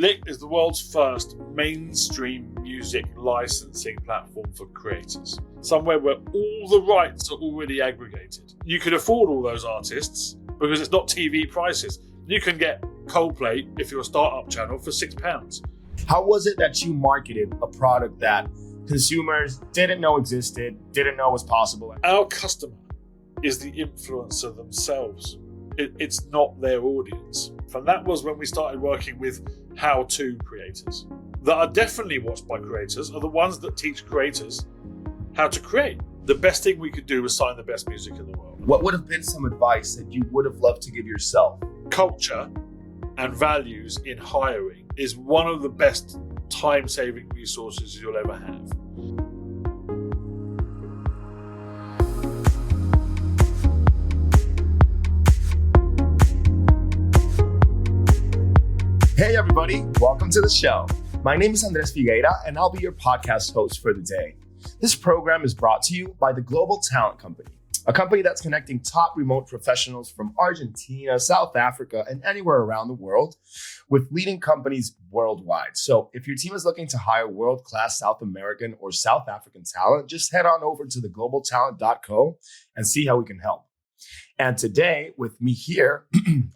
Lick is the world's first mainstream music licensing platform for creators. Somewhere where all the rights are already aggregated. You can afford all those artists because it's not TV prices. You can get Coldplay, if you're a startup channel, for £6. How was it that you marketed a product that consumers didn't know existed, didn't know was possible? Our customer is the influencer themselves. It's not their audience. And that was when we started working with how-to creators that are definitely watched by creators, are the ones that teach creators how to create. The best thing we could do was sign the best music in the world. What would have been some advice that you would have loved to give yourself? Culture and values in hiring is one of the best time-saving resources you'll ever have. Hey everybody, welcome to the show. My name is Andres Figueira and I'll be your podcast host for the day. This program is brought to you by the Global Talent Company, a company that's connecting top remote professionals from Argentina, South Africa, and anywhere around the world with leading companies worldwide. So if your team is looking to hire world-class South American or South African talent, just head on over to theglobaltalent.co and see how we can help. And today with me here,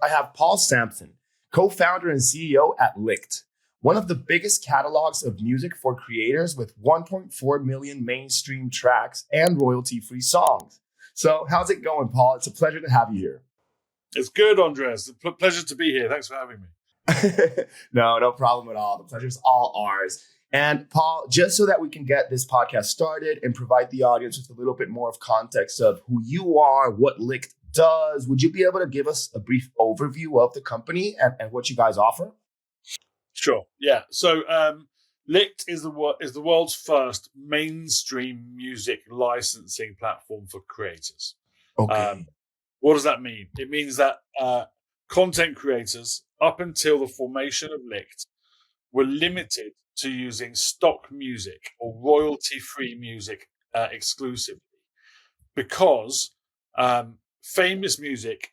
I have Paul Sampson, co-founder and CEO at Licked, one of the biggest catalogs of music for creators with 1.4 million mainstream tracks and royalty-free songs. So how's it going, Paul? It's a pleasure to have you here. It's good, Andres. It's a pleasure to be here. Thanks for having me. No problem at all. The pleasure's all ours. And Paul, just so that we can get this podcast started and provide the audience with a little bit more of context of who you are, what Licked does, would you be able to give us a brief overview of the company and what you guys offer? Sure. Yeah. So Licked is the world's first mainstream music licensing platform for creators. Okay. What does that mean? It means that content creators, up until the formation of Licked, were limited to using stock music or royalty-free music exclusively, because famous music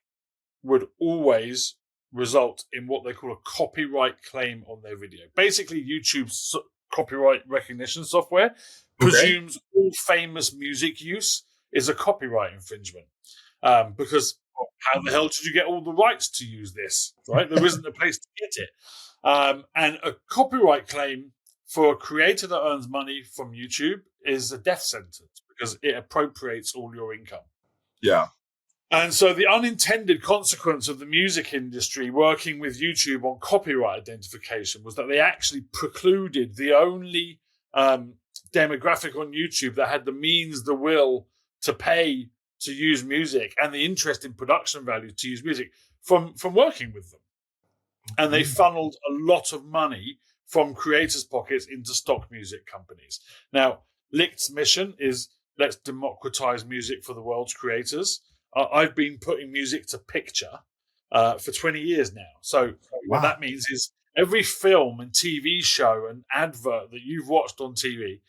would always result in what they call a copyright claim on their video. Basically, YouTube's copyright recognition software presumes all famous music use is a copyright infringement. Because how the hell did you get all the rights to use this, right? There isn't a place to get it. And a copyright claim for a creator that earns money from YouTube is a death sentence because it appropriates all your income. Yeah. And so the unintended consequence of the music industry working with YouTube on copyright identification was that they actually precluded the only demographic on YouTube that had the means, the will to pay to use music and the interest in production value to use music from working with them. And they funneled a lot of money from creators' pockets into stock music companies. Now, Licked's mission is let's democratize music for the world's creators. I've been putting music to picture for 20 years now. So what that means is every film and TV show and advert that you've watched on TV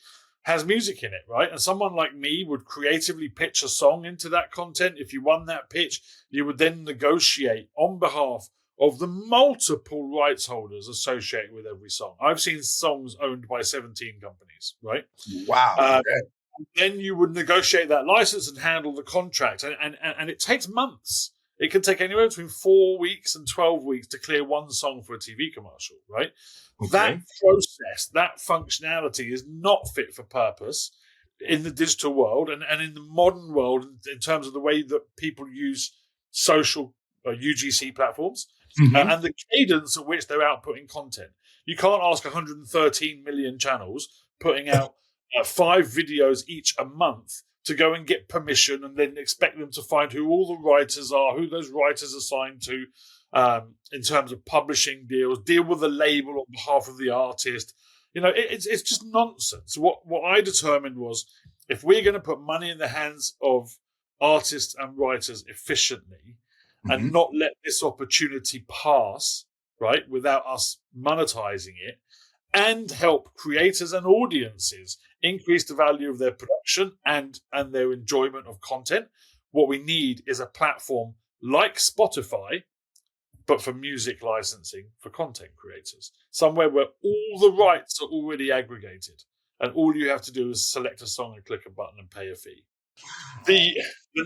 has music in it, right? And someone like me would creatively pitch a song into that content. If you won that pitch, you would then negotiate on behalf of the multiple rights holders associated with every song. I've seen songs owned by 17 companies, right? Wow. Then you would negotiate that license and handle the contract. And it takes months. It can take anywhere between 4 weeks and 12 weeks to clear one song for a TV commercial, right? Okay. That process, that functionality is not fit for purpose in the digital world and in the modern world in terms of the way that people use social UGC platforms and the cadence at which they're outputting content. You can't ask 113 million channels putting out 5 videos each a month to go and get permission and then expect them to find who all the writers are, who those writers are signed to in terms of publishing deals, deal with the label on behalf of the artist. You know, it's just nonsense. What I determined was if we're going to put money in the hands of artists and writers efficiently and not let this opportunity pass, right, without us monetizing it, and help creators and audiences increase the value of their production and their enjoyment of content, what we need is a platform like Spotify but for music licensing for content creators. Somewhere where all the rights are already aggregated, and all you have to do is select a song and click a button and pay a fee. The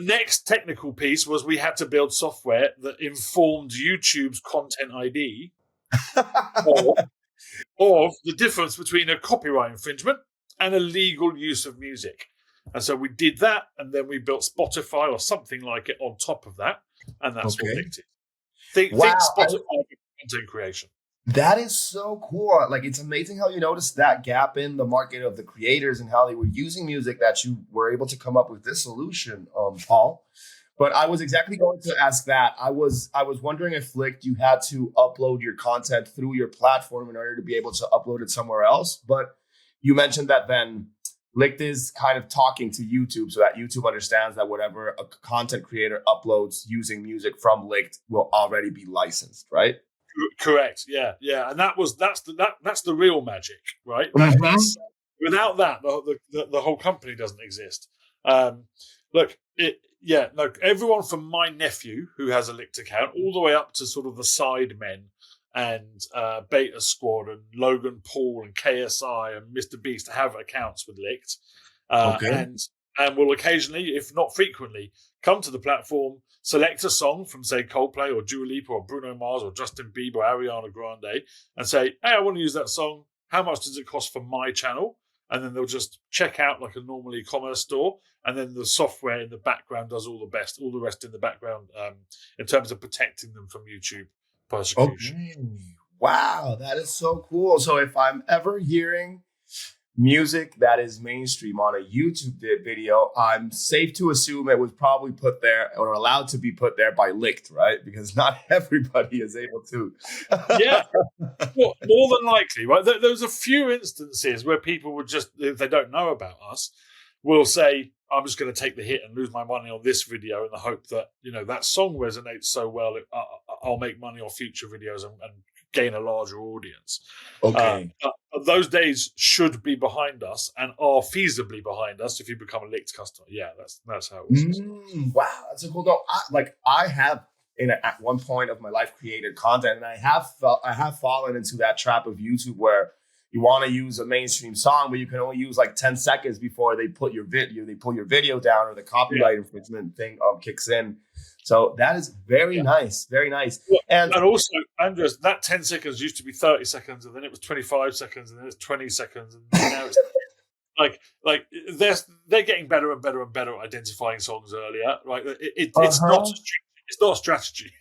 next technical piece was we had to build software that informed YouTube's content ID of the difference between a copyright infringement and a legal use of music. And so we did that, and then we built Spotify or something like it on top of that, and that's what Licked is. Think Spotify for content creation. That is so cool. Like, it's amazing how you noticed that gap in the market of the creators and how they were using music that you were able to come up with this solution, Paul. But I was exactly going to ask that. I was wondering if Licked, you had to upload your content through your platform in order to be able to upload it somewhere else. But you mentioned that then Licked is kind of talking to YouTube so that YouTube understands that whatever a content creator uploads using music from Licked will already be licensed, right? Correct. Yeah. And that's the real magic, right? Mm-hmm. Without that, the whole company doesn't exist. Everyone from my nephew who has a Licked account, all the way up to sort of the Sidemen and Beta Squad and Logan Paul and KSI and MrBeast have accounts with Licked, and will occasionally, if not frequently, come to the platform, select a song from, say, Coldplay or Dua Lipa or Bruno Mars or Justin Bieber or Ariana Grande and say, hey, I want to use that song. How much does it cost for my channel? And then they'll just check out like a normal e-commerce store. And then the software in the background does all the rest in the background in terms of protecting them from YouTube persecution. Okay. Wow, that is so cool. So if I'm ever hearing music that is mainstream on a YouTube video, I'm safe to assume it was probably put there or allowed to be put there by Licked, right? Because not everybody is able to. Yeah, well, more than likely, right? There's a few instances where people would just, if they don't know about us, will say, I'm just going to take the hit and lose my money on this video in the hope that, that song resonates so well, I'll make money on future videos and gain a larger audience. Okay. But those days should be behind us and are feasibly behind us if you become a Licked customer. Yeah, that's how it works. Wow, that's so cool. No, I have at one point of my life created content, and I have fallen into that trap of YouTube where you want to use a mainstream song, but you can only use like 10 seconds before they pull your video down or the copyright infringement thing kicks in. So that is very nice, very nice. Well, and also, Andres, that 10 seconds used to be 30 seconds, and then it was 25 seconds, and then it's 20 seconds, and now it's like they're getting better and better and better at identifying songs earlier. Right? It's not a strategy.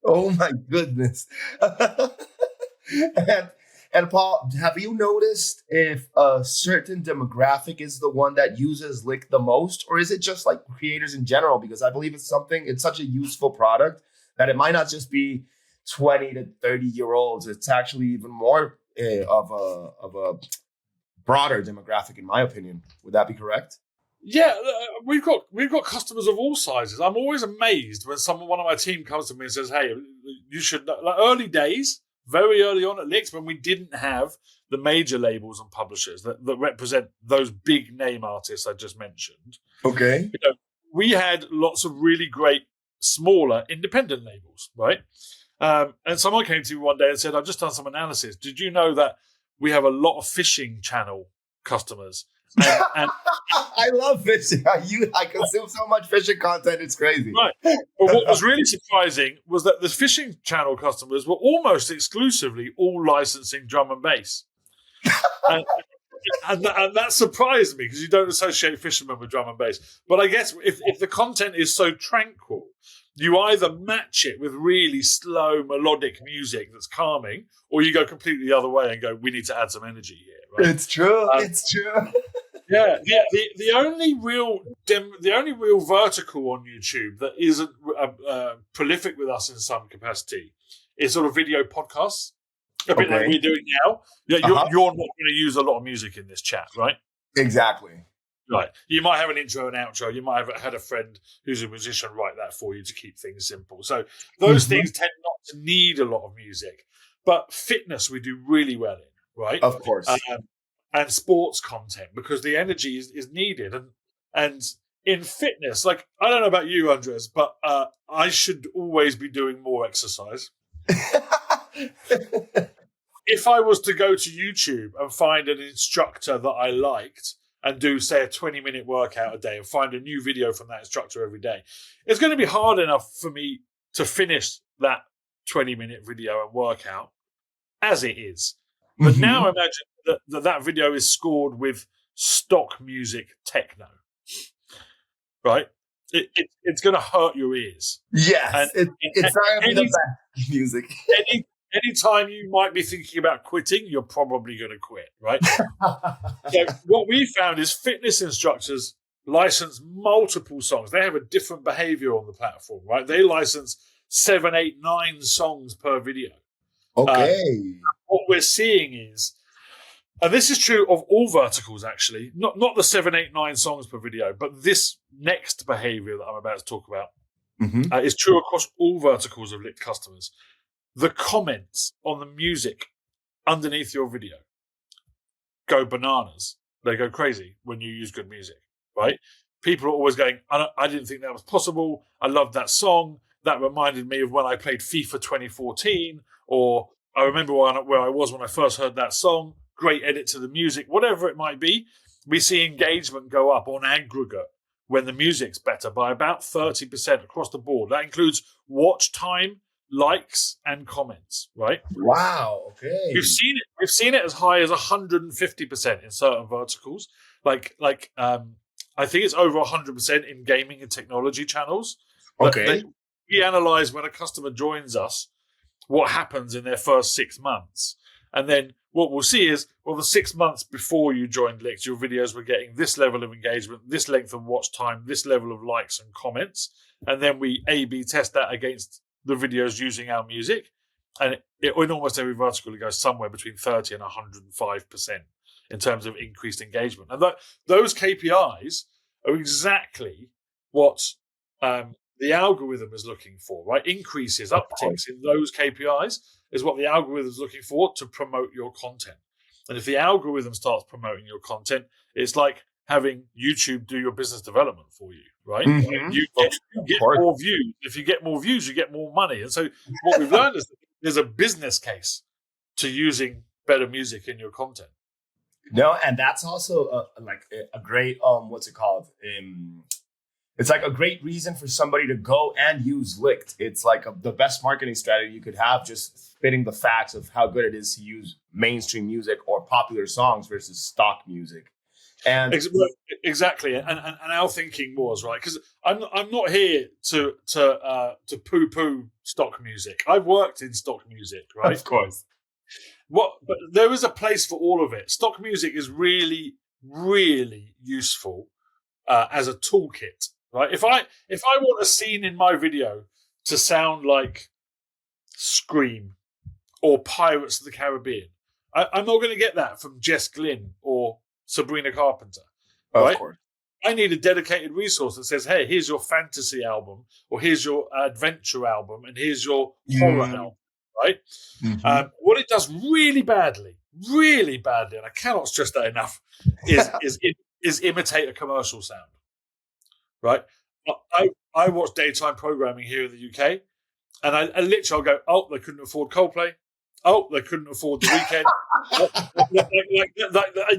Oh my goodness. And Paul, have you noticed if a certain demographic is the one that uses Licked the most, or is it just like creators in general? Because I believe it's such a useful product that it might not just be 20 to 30-year-olds. It's actually even more of a broader demographic, in my opinion. Would that be correct? Yeah, we've got customers of all sizes. I'm always amazed when one of my team comes to me and says, "Hey, you should know." Like early days. Very early on at Licked, when we didn't have the major labels and publishers that represent those big name artists I just mentioned. Okay. We had lots of really great smaller independent labels, right? And someone came to me one day and said, I've just done some analysis. Did you know that we have a lot of fishing channel customers? And I love fishing. I consume so much fishing content. It's crazy. Right. But what was really surprising was that the fishing channel customers were almost exclusively all licensing drum and bass. and that surprised me because you don't associate fishermen with drum and bass. But I guess if the content is so tranquil, you either match it with really slow melodic music that's calming, or you go completely the other way and go, we need to add some energy here. Right? It's true. It's true. Yeah. The only real vertical on YouTube that isn't prolific with us in some capacity is sort of video podcasts, a bit like we're doing now. Yeah, you're not going to use a lot of music in this chat, right? Exactly. Right. You might have an intro and outro. You might have had a friend who's a musician write that for you to keep things simple. So those things tend not to need a lot of music, but fitness we do really well in, right? Of course. And sports content, because the energy is needed. And in fitness, like, I don't know about you, Andres, but I should always be doing more exercise. If I was to go to YouTube and find an instructor that I liked and do, say, a 20-minute workout a day and find a new video from that instructor every day, it's going to be hard enough for me to finish that 20-minute video and workout as it is. But now imagine that video is scored with stock music techno, right? It's going to hurt your ears. Yes, it's not going to be the best music. Anytime you might be thinking about quitting, you're probably going to quit, right? So what we found is fitness instructors license multiple songs. They have a different behavior on the platform, right? They license 7, 8, 9 songs per video. Okay. What we're seeing is, and this is true of all verticals, actually, not the 7, 8, 9 songs per video, but this next behavior that I'm about to talk about is true across all verticals of Licked customers. The comments on the music underneath your video go bananas. They go crazy when you use good music, right? People are always going, I didn't think that was possible. I loved that song. That reminded me of when I played FIFA 2014, or I remember where I was when I first heard that song. Great edit to the music, whatever it might be. We see engagement go up on aggregate when the music's better by about 30% across the board. That includes watch time, likes, and comments, right? Wow, okay. We've seen it as high as 150% in certain verticals. I think it's over 100% in gaming and technology channels. Okay. We analyze when a customer joins us what happens in their first 6 months. And then what we'll see is, well, the 6 months before you joined Licked, your videos were getting this level of engagement, this length of watch time, this level of likes and comments. And then we A/B test that against the videos using our music. And in almost every vertical, it goes somewhere between 30 and 105% in terms of increased engagement. And those KPIs are exactly what the algorithm is looking for, right? Increases, upticks in those KPIs is what the algorithm is looking for to promote your content. And if the algorithm starts promoting your content, it's like having YouTube do your business development for you, right? You get more views. If you get more views, you get more money. And so what we've learned is that there's a business case to using better music in your content. No, and that's also a great what's it called? It's like a great reason for somebody to go and use Licked. It's like the best marketing strategy you could have, just spitting the facts of how good it is to use mainstream music or popular songs versus stock music. And exactly, and our thinking was right, because I'm not here to poo-poo stock music. I've worked in stock music, right? Of course. But there is a place for all of it. Stock music is really, really useful as a toolkit, right? If I want a scene in my video to sound like Scream or Pirates of the Caribbean, I'm not going to get that from Jess Glynn or Sabrina Carpenter, right? Of course. I need a dedicated resource that says, hey, here's your fantasy album, or here's your adventure album, and here's your horror album, right? What it does really badly, and I cannot stress that enough, is imitate a commercial sound, right? I watch daytime programming here in the UK, and I literally I'll go, oh, they couldn't afford Coldplay. Oh, they couldn't afford The Weeknd.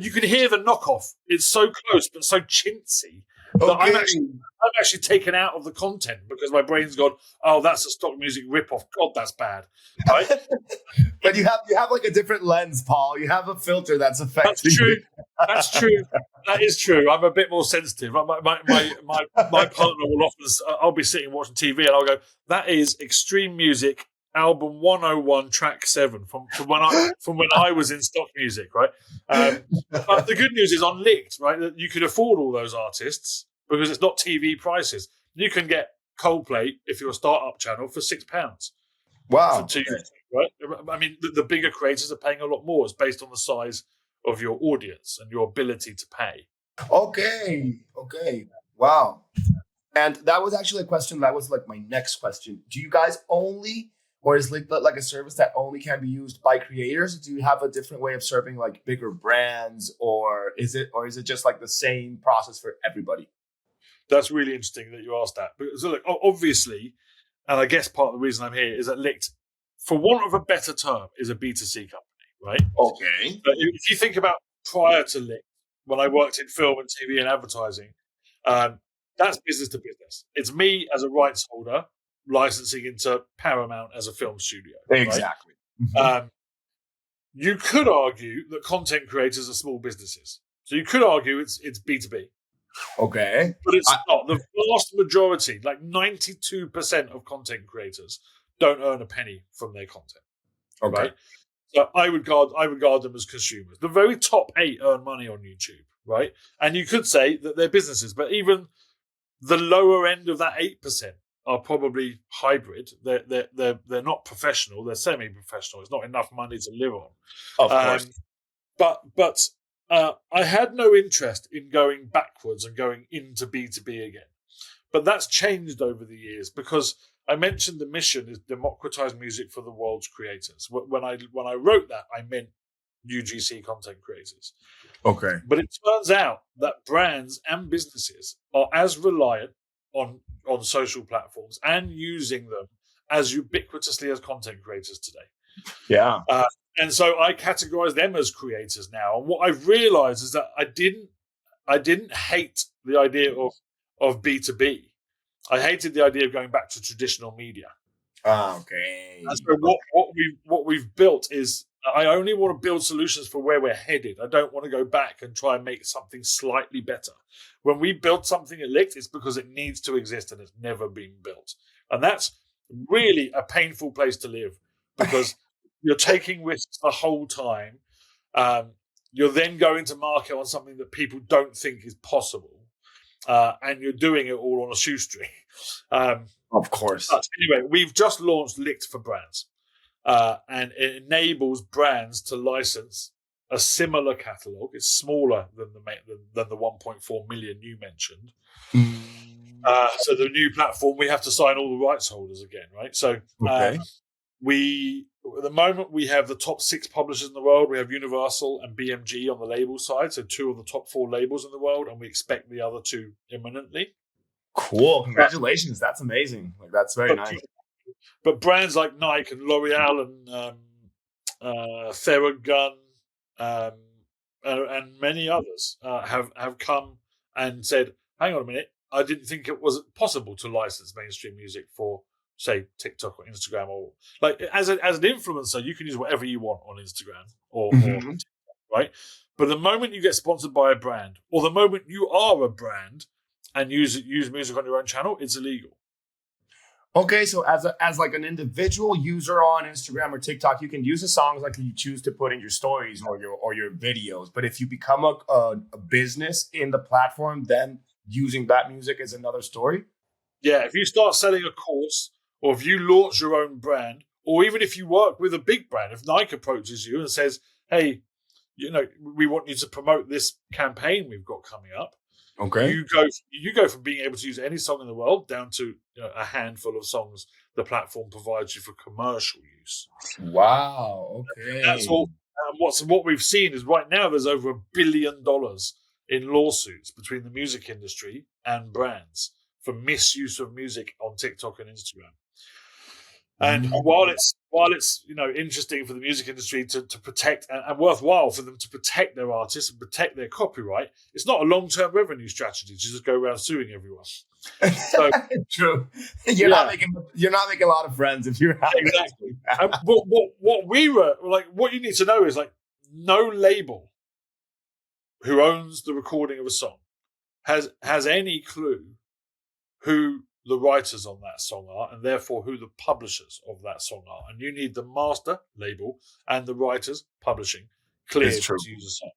You can hear the knockoff. It's so close, but so chintzy that I'm actually taken out of the content because my brain's gone, oh, that's a stock music ripoff. God, that's bad. Right? But you have like a different lens, Paul. You have a filter that's affecting. That's true. That's true. That is true. I'm a bit more sensitive. My partner will often, I'll be sitting watching TV and I'll go, that is extreme music. Album 101, track 7 from when I was in stock music, right? But the good news is on Licked, right, that you can afford all those artists because it's not TV prices. You can get Coldplay if you're a startup channel for £6. Wow, for 2 years, right? I mean, the bigger creators are paying a lot more. It's based on the size of your audience and your ability to pay. Okay, wow. And that was actually a question that was like my next question. Do you guys only, or is Licked like a service that only can be used by creators? Do you have a different way of serving like bigger brands, or is it just like the same process for everybody? That's really interesting that you asked that. So look, obviously, and I guess part of the reason I'm here is that Licked for want of a better term, is a B2C company, right? Okay. But if you think about prior to Lick, when I worked in film and TV and advertising, that's business to business. It's me as a rights holder licensing into Paramount as a film studio. Exactly. Right? You could argue that content creators are small businesses. So you could argue it's B2B. Okay. But it's not. The vast majority, like 92% of content creators, don't earn a penny from their content. Okay. Right? So I would regard them as consumers. The very top 8 earn money on YouTube, right? And you could say that they're businesses, but even the lower end of that 8% are probably hybrid. They're not professional. They're semi-professional. It's not enough money to live on. Of course. But I had no interest in going backwards and going into B2B again. But that's changed over the years because I mentioned the mission is democratize music for the world's creators. When I wrote that, I meant UGC content creators. Okay. But it turns out that brands and businesses are as reliant on social platforms and using them as ubiquitously as content creators today. Yeah. And so I categorize them as creators now. And what I've realized is that I didn't hate the idea of B2B. I hated the idea of going back to traditional media. Okay. And so what we've built is I only want to build solutions for where we're headed. I don't want to go back and try and make something slightly better. When we build something at Licht, it's because it needs to exist and it's never been built. And that's really a painful place to live because you're taking risks the whole time. You're then going to market on something that people don't think is possible. And you're doing it all on a shoestring. Of course. But anyway, we've just launched Licht for Brands. And it enables brands to license a similar catalog. It's smaller than the 1.4 million you mentioned. So the new platform, we have to sign all the rights holders again, right? So Okay. at the moment, we have the top 6 publishers in the world. We have Universal and BMG on the label side, so 2 of the top 4 labels in the world, and we expect the other 2 imminently. Cool. Congratulations. That's amazing. Like, that's very nice. But brands like Nike and L'Oreal and Theragun and many others have come and said, hang on a minute, I didn't think it was possible to license mainstream music for, say, TikTok or Instagram, or like as an influencer, you can use whatever you want on Instagram or TikTok, right? But the moment you get sponsored by a brand, or the moment you are a brand and use music on your own channel, it's illegal. Okay, so as like an individual user on Instagram or TikTok, you can use the songs like you choose to put in your stories or your videos. But if you become a business in the platform, then using that music is another story. Yeah, if you start selling a course, or if you launch your own brand, or even if you work with a big brand, if Nike approaches you and says, "Hey, we want you to promote this campaign we've got coming up." Okay. You go from being able to use any song in the world down to a handful of songs the platform provides you for commercial use. Wow. Okay. And that's all. What we've seen is right now there's over $1 billion in lawsuits between the music industry and brands for misuse of music on TikTok and Instagram. And while it's interesting for the music industry to protect and worthwhile for them to protect their artists and protect their copyright, it's not a long-term revenue strategy to just go around suing everyone. So, true. You're not making a lot of friends if you're exactly. And what you need to know is, like, no label who owns the recording of a song has any clue who the writers on that song are, and therefore who the publishers of that song are. And you need the master label and the writers publishing cleared to use a song.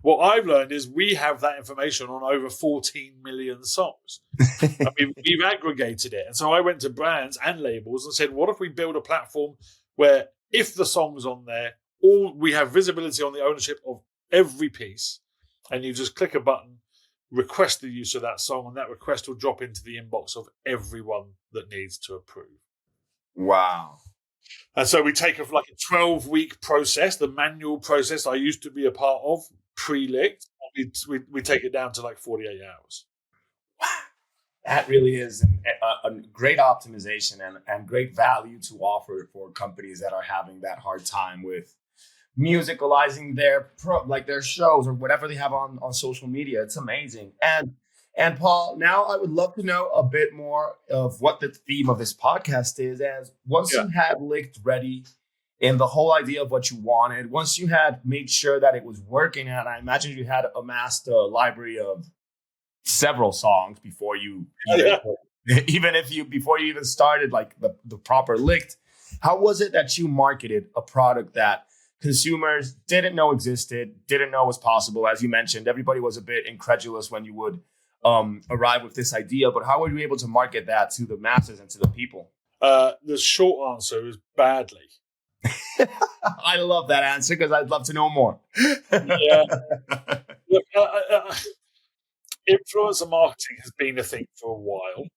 What I've learned is we have that information on over 14 million songs. I mean, we've aggregated it. And so I went to brands and labels and said, what if we build a platform where if the song's on there, we have visibility on the ownership of every piece, and you just click a button, request the use of that song, and that request will drop into the inbox of everyone that needs to approve. Wow. And so we take a 12-week process, the manual process I used to be a part of, pre-Licht, and we take it down to 48 hours. Wow. That really is a great optimization and great value to offer for companies that are having that hard time with musicalizing their shows or whatever they have on social media. It's amazing. And Paul, now I would love to know a bit more of what the theme of this podcast is. As once Yeah. you had Licked ready and the whole idea of what you wanted, once you had made sure that it was working, and I imagine you had amassed a library of several songs before you before you even started like the proper Licked. How was it that you marketed a product that consumers didn't know existed, didn't know was possible? As you mentioned, everybody was a bit incredulous when you would arrive with this idea, but how were you able to market that to the masses and to the people? The short answer is badly. I love that answer because I'd love to know more. Yeah. Look, influencer marketing has been a thing for a while,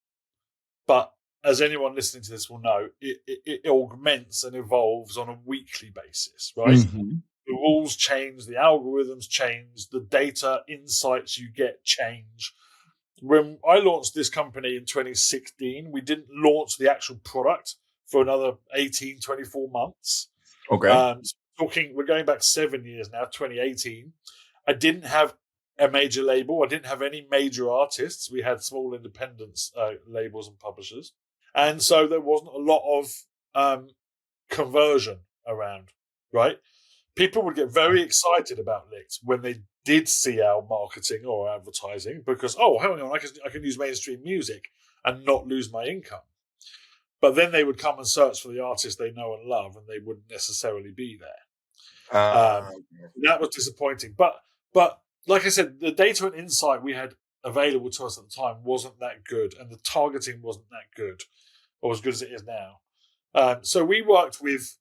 but as anyone listening to this will know, it augments and evolves on a weekly basis, right? Mm-hmm. The rules change, the algorithms change, the data insights you get change. When I launched this company in 2016, we didn't launch the actual product for another 18, 24 months. Okay. We're going back 7 years now, 2018. I didn't have a major label. I didn't have any major artists. We had small independent labels and publishers. And so there wasn't a lot of conversion around, right? People would get very excited about Licked when they did see our marketing or advertising because, oh, hang on, I can use mainstream music and not lose my income. But then they would come and search for the artist they know and love, and they wouldn't necessarily be there. That was disappointing. But like I said, the data and insight we had available to us at the time wasn't that good, and the targeting wasn't that good, or as good as it is now. So we worked with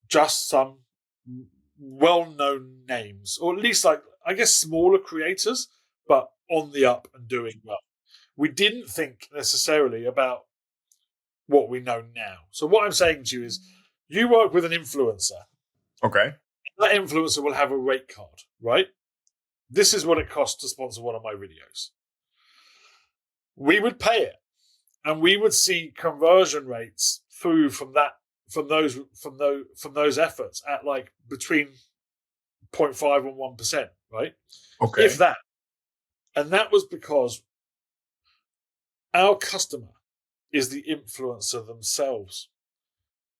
just some well-known names, or at least, like, I guess, smaller creators, but on the up and doing well. We didn't think necessarily about what we know now. So what I'm saying to you is, you work with an influencer. Okay. That influencer will have a rate card, right? This is what it costs to sponsor one of my videos. We would pay it, and we would see conversion rates through from those efforts at like between 0.5 and 1%, right? Okay. If that. And that was because our customer is the influencer themselves.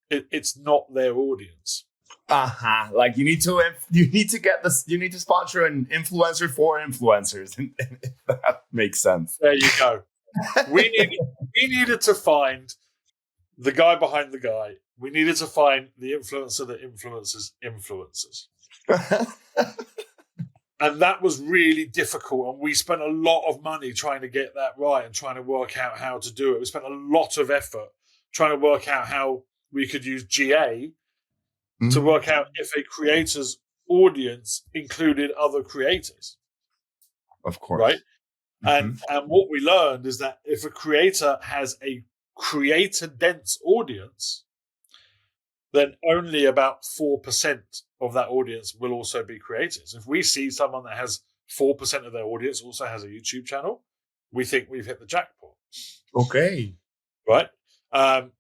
It's not their audience. Like you need to get this. You need to sponsor an influencer for influencers. If that makes sense. There you go. We needed to find the guy behind the guy. We needed to find the influencer that influences influencers. And that was really difficult. And we spent a lot of money trying to get that right and trying to work out how to do it. We spent a lot of effort trying to work out how we could use GA to work out if a creator's audience included other creators. Of course. Right? And what we learned is that if a creator has a creator-dense audience, then only about 4% of that audience will also be creators. If we see someone that has 4% of their audience also has a YouTube channel, we think we've hit the jackpot. Okay. Right? And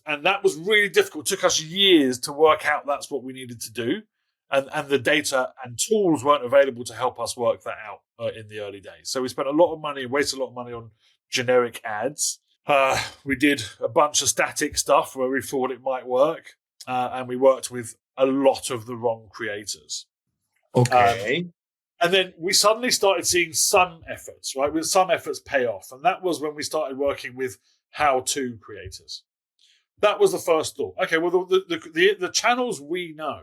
that was really difficult. It took us years to work out that's what we needed to do. And the data and tools weren't available to help us work that out in the early days. So we spent a lot of money, wasted a lot of money on generic ads. We did a bunch of static stuff where we thought it might work. And we worked with a lot of the wrong creators. Okay. And then we suddenly started seeing some efforts, right? With some efforts pay off. And that was when we started working with how-to creators. That was the first thought. Okay, well, the channels we know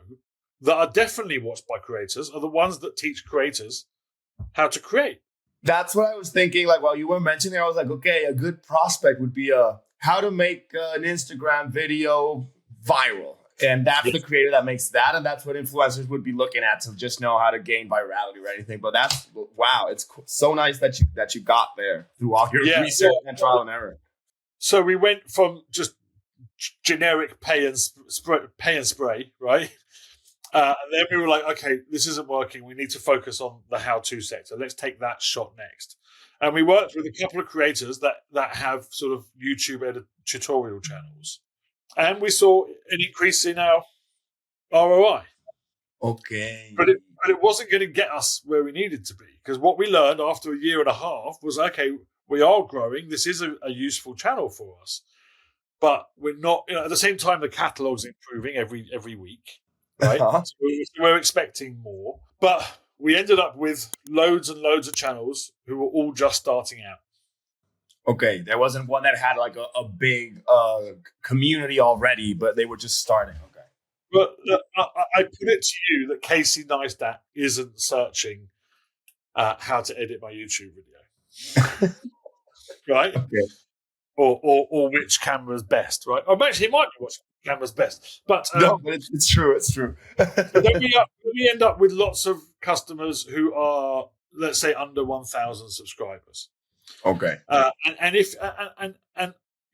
that are definitely watched by creators are the ones that teach creators how to create. That's what I was thinking. Like, while you were mentioning, I was like, okay, a good prospect would be how to make an Instagram video viral. And that's the creator that makes that. And that's what influencers would be looking at to just know how to gain virality or anything. But that's, wow, it's so nice that you got there through all your research and trial and error. So we went from just generic pay and spray, right? And then we were like, okay, this isn't working. We need to focus on the how-to sector. Let's take that shot next. And we worked with a couple of creators that have sort of YouTube tutorial channels. And we saw an increase in our ROI. Okay. But it wasn't going to get us where we needed to be. Because what we learned after a year and a half was, okay, we are growing. This is a useful channel for us. But we're not, at the same time, the catalog's improving every week, right? So we're expecting more. But we ended up with loads and loads of channels who were all just starting out. Okay, there wasn't one that had like a big community already, but they were just starting. Okay. But I put it to you that Casey Neistat isn't searching how to edit my YouTube video, right? Okay. Or which camera's best, right? Or actually, it might be which camera's best. But No, but it's true. It's true. then we end up with lots of customers who are, let's say, under 1,000 subscribers. Okay. And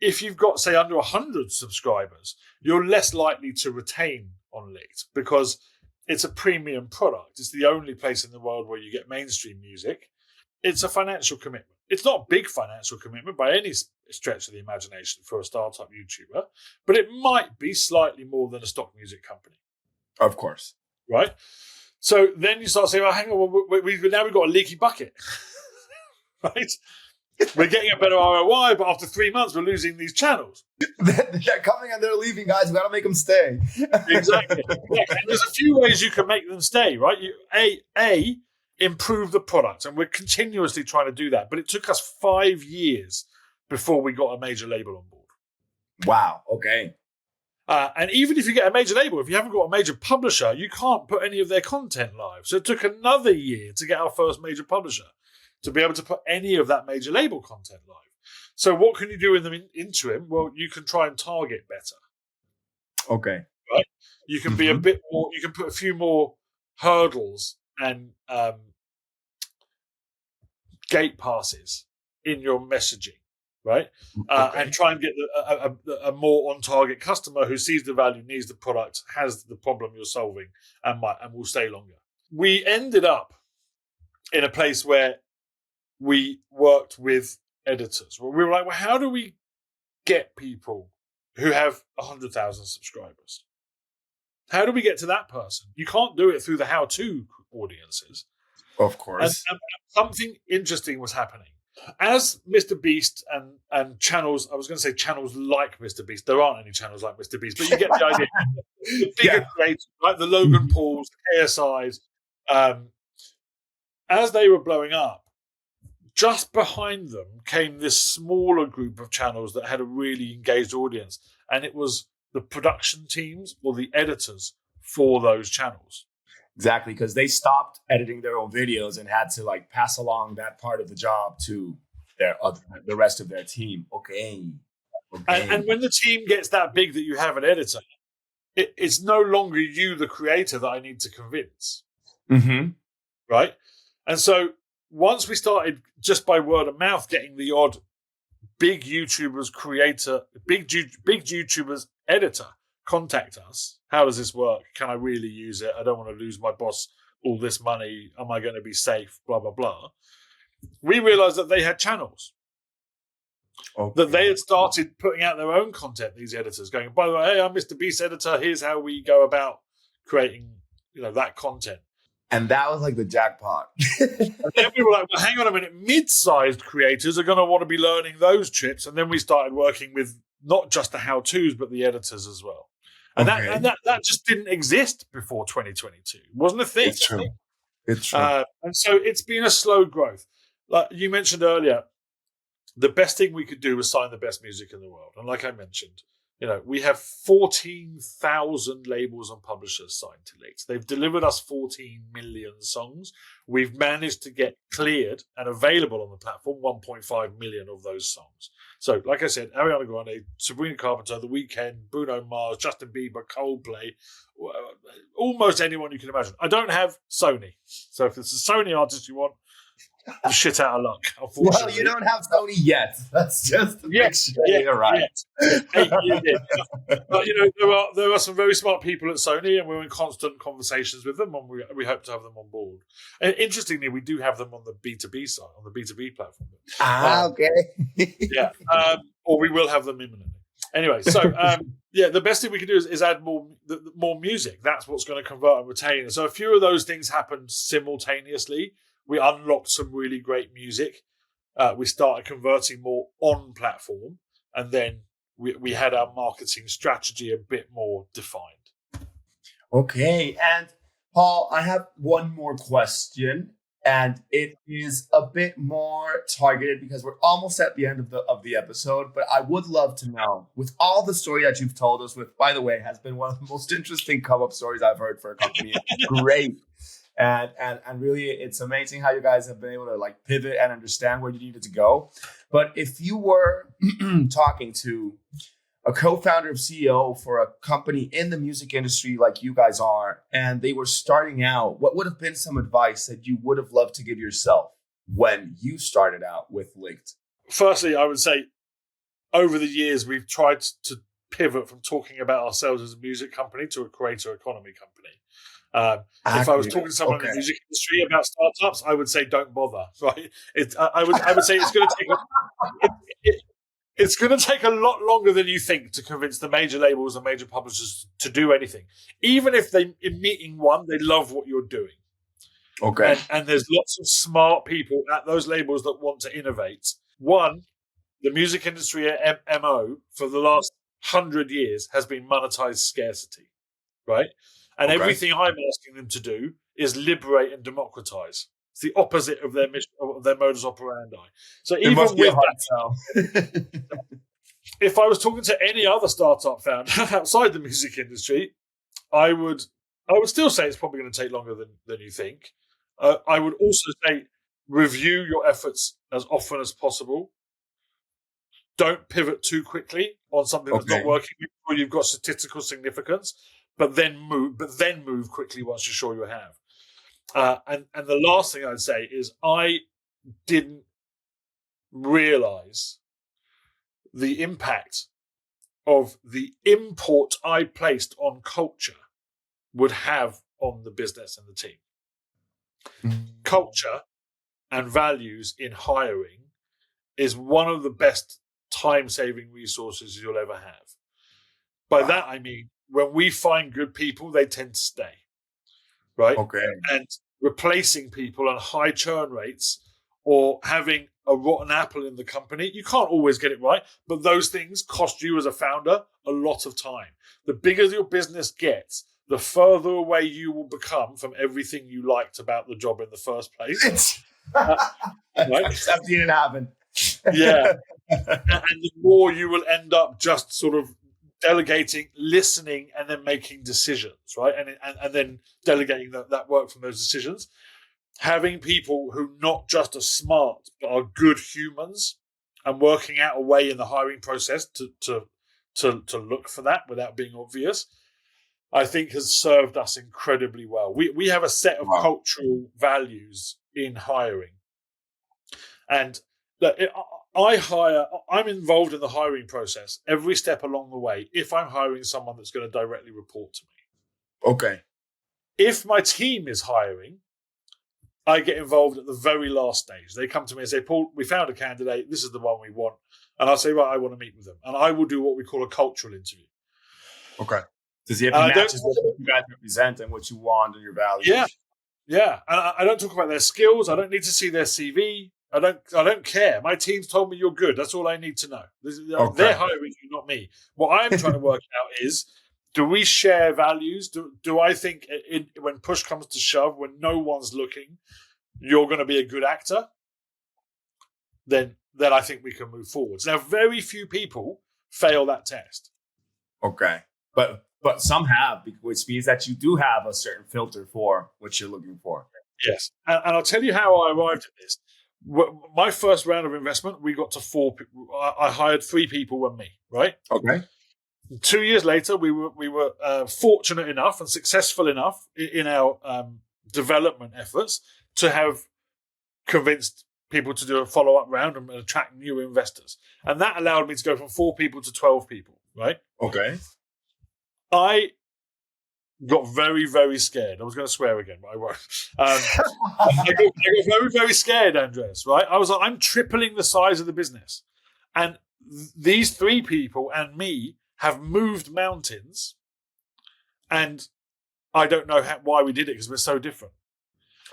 if you've got, say, under 100 subscribers, you're less likely to retain on Leaked because it's a premium product. It's the only place in the world where you get mainstream music. It's a financial commitment. It's not a big financial commitment by any stretch of the imagination for a startup YouTuber, but it might be slightly more than a stock music company. Of course. Right? So then you start saying, well, hang on, now we've got a leaky bucket. Right? We're getting a better ROI, but after 3 months, we're losing these channels. They're coming and they're leaving, guys. We got to make them stay. Exactly. Yeah. And there's a few ways you can make them stay, right? You improve the product, and we're continuously trying to do that. But it took us 5 years before we got a major label on board. Wow. Okay. And even if you get a major label, if you haven't got a major publisher, you can't put any of their content live. So it took another year to get our first major publisher to be able to put any of that major label content live. So what can you do in the interim? Well, you can try and target better. Okay. Right? You can be a bit more, you can put a few more hurdles and gate passes in your messaging, right? Okay. And try and get a more on-target customer who sees the value, needs the product, has the problem you're solving, and will stay longer. We ended up in a place where we worked with editors. We were like, well, how do we get people who have 100,000 subscribers? How do we get to that person? You can't do it through the how-to audiences. Of course. And something interesting was happening. As MrBeast and channels, I was going to say channels like MrBeast. There aren't any channels like MrBeast, but you get the idea. The bigger creators, like the Logan Pauls, the KSIs, as they were blowing up, just behind them came this smaller group of channels that had a really engaged audience. And it was the production teams or the editors for those channels. Exactly, because they stopped editing their own videos and had to like pass along that part of the job to the rest of their team. Okay. And when the team gets that big that you have an editor, it's no longer you, the creator, that I need to convince. Mm-hmm. Right? And so once we started just by word of mouth getting the odd big YouTubers big YouTubers editor contact us. How does this work? Can I really use it? I don't want to lose my boss all this money. Am I going to be safe? Blah, blah, blah. We realized that they had channels. Okay. That they had started putting out their own content, these editors, going, by the way, hey, I'm MrBeast editor. Here's how we go about creating, that content. And that was like the jackpot. And then we were like, well, hang on a minute. Mid-sized creators are going to want to be learning those tricks. And then we started working with not just the how-tos, but the editors as well. And that just didn't exist before 2022. It wasn't a thing. It's true. It's true. And so it's been a slow growth. Like you mentioned earlier, the best thing we could do was sign the best music in the world. And like I mentioned, we have 14,000 labels and publishers signed to Leaked. They've delivered us 14 million songs. We've managed to get cleared and available on the platform 1.5 million of those songs. So, like I said, Ariana Grande, Sabrina Carpenter, The Weeknd, Bruno Mars, Justin Bieber, Coldplay, almost anyone you can imagine. I don't have Sony. So if it's a Sony artist you want, shit out of luck, Well, unfortunately. you don't have Sony yet. That's just to make sure you're right. 8 years in. But there are some very smart people at Sony, and we're in constant conversations with them, and we hope to have them on board. And interestingly, we do have them on the B2B side, on the B2B platform. Okay. Yeah, or we will have them imminently. Anyway, so the best thing we can do is add more music. That's what's going to convert and retain. So a few of those things happened simultaneously. We unlocked some really great music. We started converting more on platform, and then we had our marketing strategy a bit more defined. Okay, and Paul, I have one more question. And it is a bit more targeted because we're almost at the end of the episode. But I would love to know, with all the story that you've told us, with, by the way, has been one of the most interesting come-up stories I've heard for a company. Great. And really, it's amazing how you guys have been able to like pivot and understand where you needed to go. But if you were talking to a co-founder of CEO for a company in the music industry like you guys are, and they were starting out, what would have been some advice that you would have loved to give yourself when you started out with Linked? Firstly, I would say over the years, we've tried to pivot from talking about ourselves as a music company to a creator economy company. If I was talking to someone in the music industry about startups, I would say don't bother. Right? I would say it's going to take it's going to take a lot longer than you think to convince the major labels and major publishers to do anything. Even if in meeting one, they love what you're doing. Okay. And there's lots of smart people at those labels that want to innovate. One, the music industry MO for the last 100 years has been monetized scarcity, right? And everything I'm asking them to do is liberate and democratize. It's the opposite of their mission, of their modus operandi. So even with that, if I was talking to any other startup founder outside the music industry, I would still say it's probably going to take longer than you think. I would also say review your efforts as often as possible. Don't pivot too quickly on something that's not working before you've got statistical significance, but then move quickly once you're sure you have. And the last thing I'd say is I didn't realize the impact of the import I placed on culture would have on the business and the team. Culture and values in hiring is one of the best time-saving resources you'll ever have. By that, I mean, when we find good people, they tend to stay, right? Okay. And replacing people on high churn rates or having a rotten apple in the company, you can't always get it right, but those things cost you as a founder a lot of time. The bigger your business gets, the further away you will become from everything you liked about the job in the first place. Right? I've seen it happen. Yeah. And the more you will end up just sort of delegating, listening, and then making decisions, right? And then delegating that work from those decisions. Having people who not just are smart, but are good humans and working out a way in the hiring process to look for that without being obvious, I think has served us incredibly well. We have a set of cultural values in hiring. And I'm involved in the hiring process every step along the way if I'm hiring someone that's going to directly report to me. Okay. If my team is hiring, I get involved at the very last stage. They come to me and say, Paul, we found a candidate. This is the one we want. And I'll say, right, I want to meet with them. And I will do what we call a cultural interview. Okay. Does he have to match what you guys represent and what you want and your values? Yeah. And I don't talk about their skills. I don't need to see their CV. I don't care. My team's told me you're good. That's all I need to know. They're hiring you, not me. What I'm trying to work out is, do we share values? Do I think when push comes to shove, when no one's looking, you're going to be a good actor? Then I think we can move forwards. Now, very few people fail that test. Okay. But some have, which means that you do have a certain filter for what you're looking for. Yes. And I'll tell you how I arrived at this. My first round of investment, we got to 4 people. I hired 3 people and me, right? Okay. 2 years later, we were fortunate enough and successful enough in our development efforts to have convinced people to do a follow-up round and attract new investors. And that allowed me to go from 4 people to 12 people, right? Okay. I got very, very scared. I was going to swear again, but I won't. I got very, very scared, Andres, right? I was like, I'm tripling the size of the business. And these 3 people and me have moved mountains. And I don't know why we did it, because we're so different.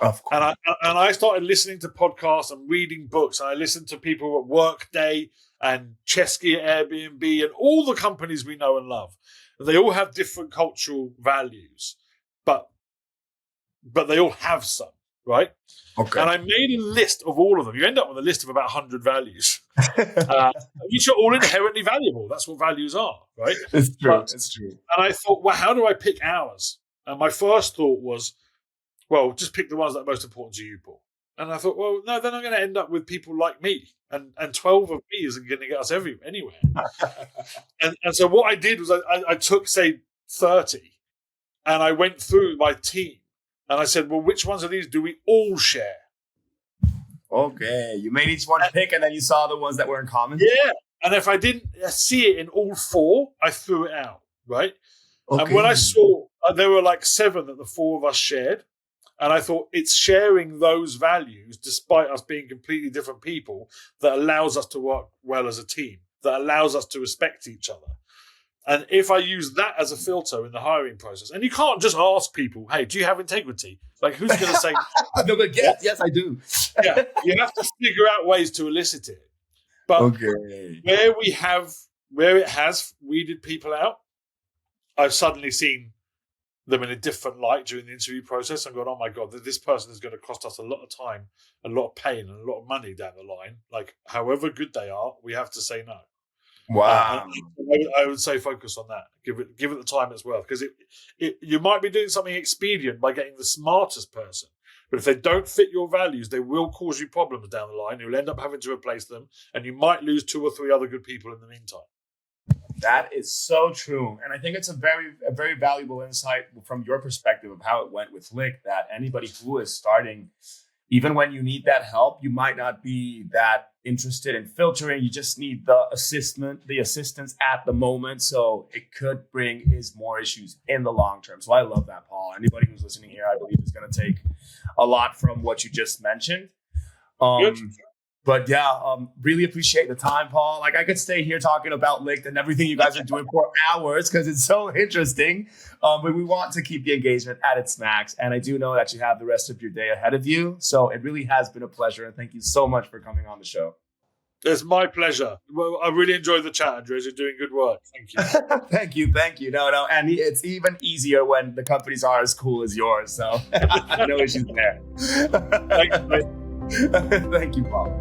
Of course. And I started listening to podcasts and reading books. And I listened to people at Workday and Chesky at Airbnb and all the companies we know and love. They all have different cultural values, but they all have some, right? Okay. And I made a list of all of them. You end up with a list of about 100 values, which are all inherently valuable. That's what values are, right? It's true. It's true. And I thought, well, how do I pick ours? And my first thought was, well, just pick the ones that are most important to you, Paul. And I thought, well, no, then I'm going to end up with people like me. And 12 of me isn't going to get us anywhere. and so what I did was I took, say, 30, and I went through my team. And I said, well, which ones of these do we all share? Okay. You made each one pick, and then you saw the ones that were in common? Yeah. And if I didn't see it in all 4, I threw it out, right? Okay. And when I saw there were like 7 that the 4 of us shared, and I thought it's sharing those values, despite us being completely different people, that allows us to work well as a team, that allows us to respect each other. And if I use that as a filter in the hiring process, and you can't just ask people, hey, do you have integrity? Like, who's going to say? No, but yes, I do. Yeah, you have to figure out ways to elicit it. But where it has weeded people out, I've suddenly seen them in a different light during the interview process and gone, oh my God, this person is going to cost us a lot of time, a lot of pain, and a lot of money down the line. Like, however good they are, we have to say no. Wow. I would say focus on that. Give it the time it's worth, because you might be doing something expedient by getting the smartest person, but if they don't fit your values, they will cause you problems down the line. You'll end up having to replace them, and you might lose 2 or 3 other good people in the meantime. That is so true. And I think it's a very valuable insight from your perspective of how it went with Lick, that anybody who is starting, even when you need that help, you might not be that interested in filtering. You just need the assistance at the moment. So it could bring more issues in the long term. So I love that, Paul. Anybody who's listening here, I believe, is going to take a lot from what you just mentioned. But yeah, really appreciate the time, Paul. Like, I could stay here talking about Lick and everything you guys are doing for hours, because it's so interesting. But we want to keep the engagement at its max. And I do know that you have the rest of your day ahead of you. So it really has been a pleasure. And thank you so much for coming on the show. It's my pleasure. Well, I really enjoyed the chat, Andres. You're doing good work. Thank you. Thank you. No. And it's even easier when the companies are as cool as yours. So no issues there. Thank you, mate. Thank you, Paul.